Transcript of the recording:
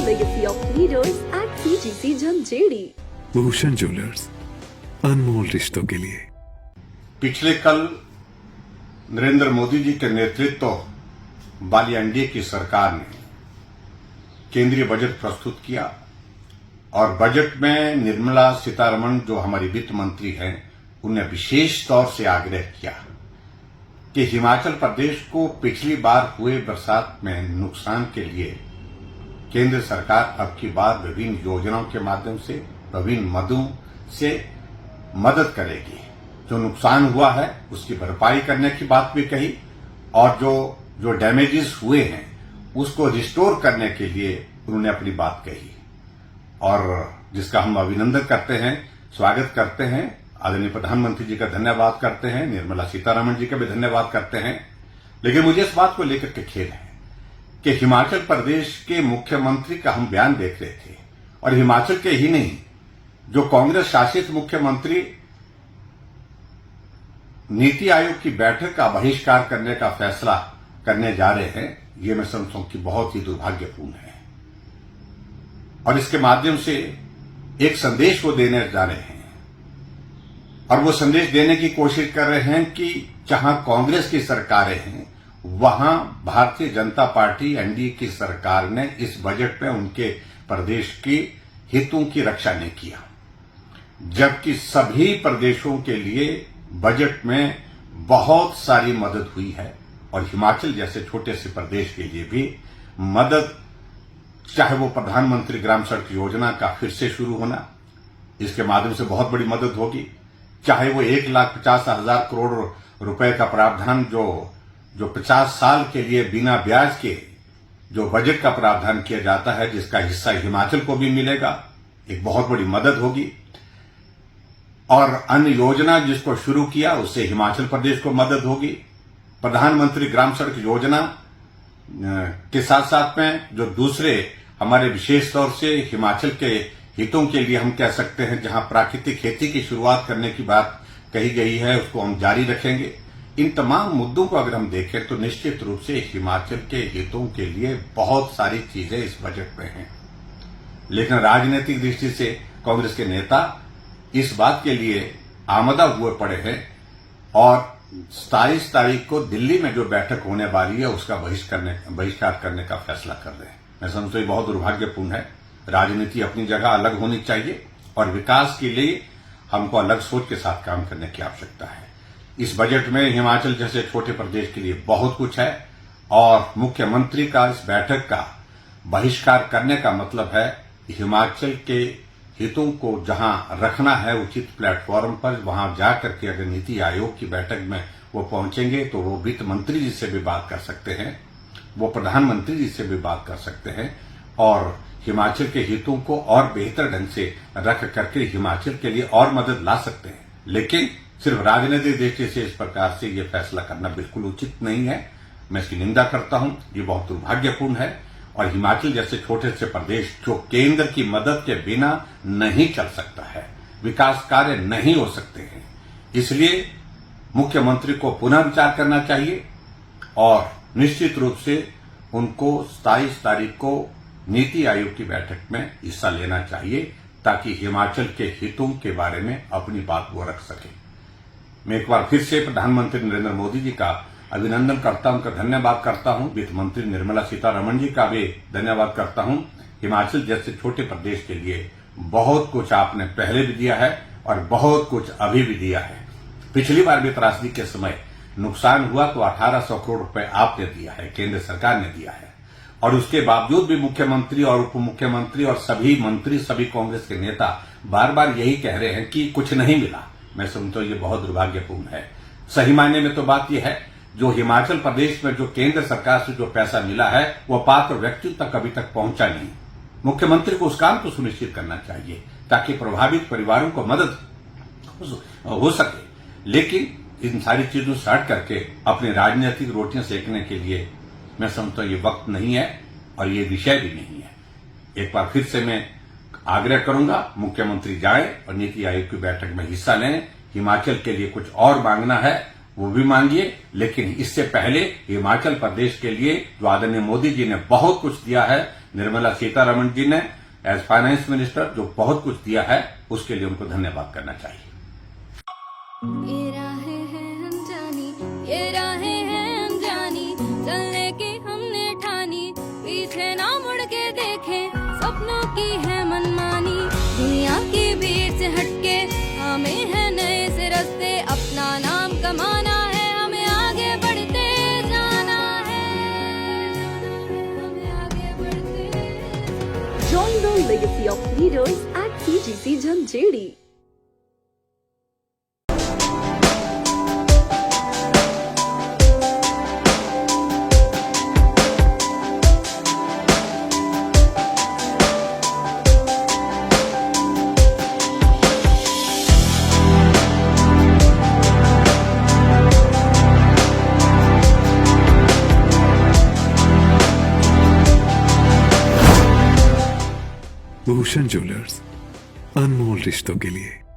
legacy of leaders at CGC Jhanjeri. Bhushan jewellers, अनमोल रिश्तों के लिए। पिछले कल नरेंद्र मोदी जी के नेतृत्व वाली एनडीए की सरकार ने केंद्रीय बजट प्रस्तुत किया और बजट में निर्मला सीतारमण जो हमारी वित्त मंत्री हैं, उन्हें विशेष तौर से आग्रह किया कि हिमाचल प्रदेश को पिछली बार हुए बरसात में नुकसान के लिए केंद्र सरकार अब की बार विभिन्न योजनाओं के माध्यम से, विभिन्न मदों से मदद करेगी। जो नुकसान हुआ है उसकी भरपाई करने की बात भी कही और जो डैमेजेस हुए हैं उसको रिस्टोर करने के लिए उन्होंने अपनी बात कही और जिसका हम अभिनंदन करते हैं, स्वागत करते हैं। आदरणीय प्रधानमंत्री जी का धन्यवाद करते हैं, निर्मला सीतारमण जी का भी धन्यवाद करते हैं। लेकिन मुझे इस बात को लेकर के खेद है कि हिमाचल प्रदेश के मुख्यमंत्री का हम बयान देख रहे थे और हिमाचल के ही नहीं, जो कांग्रेस शासित मुख्यमंत्री नीति आयोग की बैठक का बहिष्कार करने का फैसला करने जा रहे हैं, ये मैं समझता हूं कि बहुत ही दुर्भाग्यपूर्ण है और इसके माध्यम से एक संदेश वो देने जा रहे हैं और वो संदेश देने की कोशिश कर रहे हैं कि जहां कांग्रेस की सरकारें हैं, वहां भारतीय जनता पार्टी एनडीए की सरकार ने इस बजट में उनके प्रदेश के हितों की रक्षा नहीं किया, जबकि सभी प्रदेशों के लिए बजट में बहुत सारी मदद हुई है और हिमाचल जैसे छोटे से प्रदेश के लिए भी मदद, चाहे वो प्रधानमंत्री ग्राम सड़क योजना का फिर से शुरू होना, इसके माध्यम से बहुत बड़ी मदद होगी, चाहे वो 1,50,000 करोड़ रुपए का प्रावधान जो 50 साल के लिए बिना ब्याज के जो बजट का प्रावधान किया जाता है, जिसका हिस्सा हिमाचल को भी मिलेगा, एक बहुत बड़ी मदद होगी। और अन्य योजना जिसको शुरू किया उससे हिमाचल प्रदेश को मदद होगी। प्रधानमंत्री ग्राम सड़क योजना के साथ साथ में जो दूसरे हमारे विशेष तौर से हिमाचल के हितों के लिए हम कह सकते हैं, जहां प्राकृतिक खेती की शुरुआत करने की बात कही गई है, उसको हम जारी रखेंगे। इन तमाम मुद्दों को अगर हम देखें तो निश्चित रूप से हिमाचल के हितों के लिए बहुत सारी चीजें इस बजट में हैं, लेकिन राजनीतिक दृष्टि से कांग्रेस के नेता इस बात के लिए आमदा हुए पड़े हैं और 27 तारीख को दिल्ली में जो बैठक होने वाली है उसका बहिष्कार करने का फैसला कर रहे हैं। मैं समझता हूं बहुत दुर्भाग्यपूर्ण है। राजनीति अपनी जगह अलग होनी चाहिए और विकास के लिए हमको अलग सोच के साथ काम करने की आवश्यकता है। इस बजट में हिमाचल जैसे छोटे प्रदेश के लिए बहुत कुछ है और मुख्यमंत्री का इस बैठक का बहिष्कार करने का मतलब है हिमाचल के हितों को जहां रखना है उचित प्लेटफॉर्म पर, वहां जाकर के अगर नीति आयोग की बैठक में वो पहुंचेंगे तो वो वित्त मंत्री जी से भी बात कर सकते हैं, वो प्रधानमंत्री जी से भी बात कर सकते हैं और हिमाचल के हितों को और बेहतर ढंग से रख करके हिमाचल के लिए और मदद ला सकते हैं। लेकिन सिर्फ राजनीतिक दृष्टि से इस प्रकार से ये फैसला करना बिल्कुल उचित नहीं है। मैं इसकी निंदा करता हूं, ये बहुत दुर्भाग्यपूर्ण है और हिमाचल जैसे छोटे से प्रदेश जो केंद्र की मदद के बिना नहीं चल सकता है, विकास कार्य नहीं हो सकते हैं, इसलिए मुख्यमंत्री को पुनः विचार करना चाहिए और निश्चित रूप से उनको 27 तारीख को नीति आयोग की बैठक में हिस्सा लेना चाहिए ताकि हिमाचल के हितों के बारे में अपनी बात वो रख सके। मैं एक बार फिर से प्रधानमंत्री नरेंद्र मोदी जी का अभिनंदन करता हूं, उनका धन्यवाद करता हूं। वित्त मंत्री निर्मला सीतारमण जी का भी धन्यवाद करता हूं। हिमाचल जैसे छोटे प्रदेश के लिए बहुत कुछ आपने पहले भी दिया है और बहुत कुछ अभी भी दिया है। पिछली बार भी त्रासदी के समय नुकसान हुआ तो 1800 करोड़ रुपए आपने दिया है, केंद्र सरकार ने दिया है और उसके बावजूद भी मुख्यमंत्री और उप मुख्यमंत्री और सभी मंत्री, सभी कांग्रेस के नेता बार बार यही कह रहे हैं कि कुछ नहीं मिला। मैं समझता हूं ये बहुत दुर्भाग्यपूर्ण है। सही मायने में तो बात यह है, जो हिमाचल प्रदेश में जो केंद्र सरकार से जो पैसा मिला है वो पात्र व्यक्ति तक अभी तक पहुंचा नहीं। मुख्यमंत्री को उस काम को सुनिश्चित करना चाहिए ताकि प्रभावित परिवारों को मदद हो सके। लेकिन इन सारी चीजों से हट करके अपनी राजनीतिक रोटियां सेकने के लिए मैं समझता हूं ये वक्त नहीं है और ये विषय भी नहीं है। एक बार फिर से मैं आग्रह करूंगा, मुख्यमंत्री जाएं और नीति आयोग की बैठक में हिस्सा लें। हिमाचल के लिए कुछ और मांगना है वो भी मांगिए, लेकिन इससे पहले हिमाचल प्रदेश के लिए जो आदरणीय मोदी जी ने बहुत कुछ दिया है, निर्मला सीतारमण जी ने एज फाइनेंस मिनिस्टर जो बहुत कुछ दिया है, उसके लिए उनको धन्यवाद करना चाहिए। ये राहें हैं अनजानी, ये राहें हैं अनजानी, चलने की हमने ठानी, पीछे ना मुड़ के देखें, सपनों की है मनमानी, दुनिया की भीड़ से हटके हमें है नए से रास्ते, अपना नाम कमाना है, हमें आगे बढ़ते जाना है, हमें आगे बढ़ते। Join the legacy of leaders at TGC Jhanjeri. Bhushan jewellers, अनमोल रिश्तों के लिए।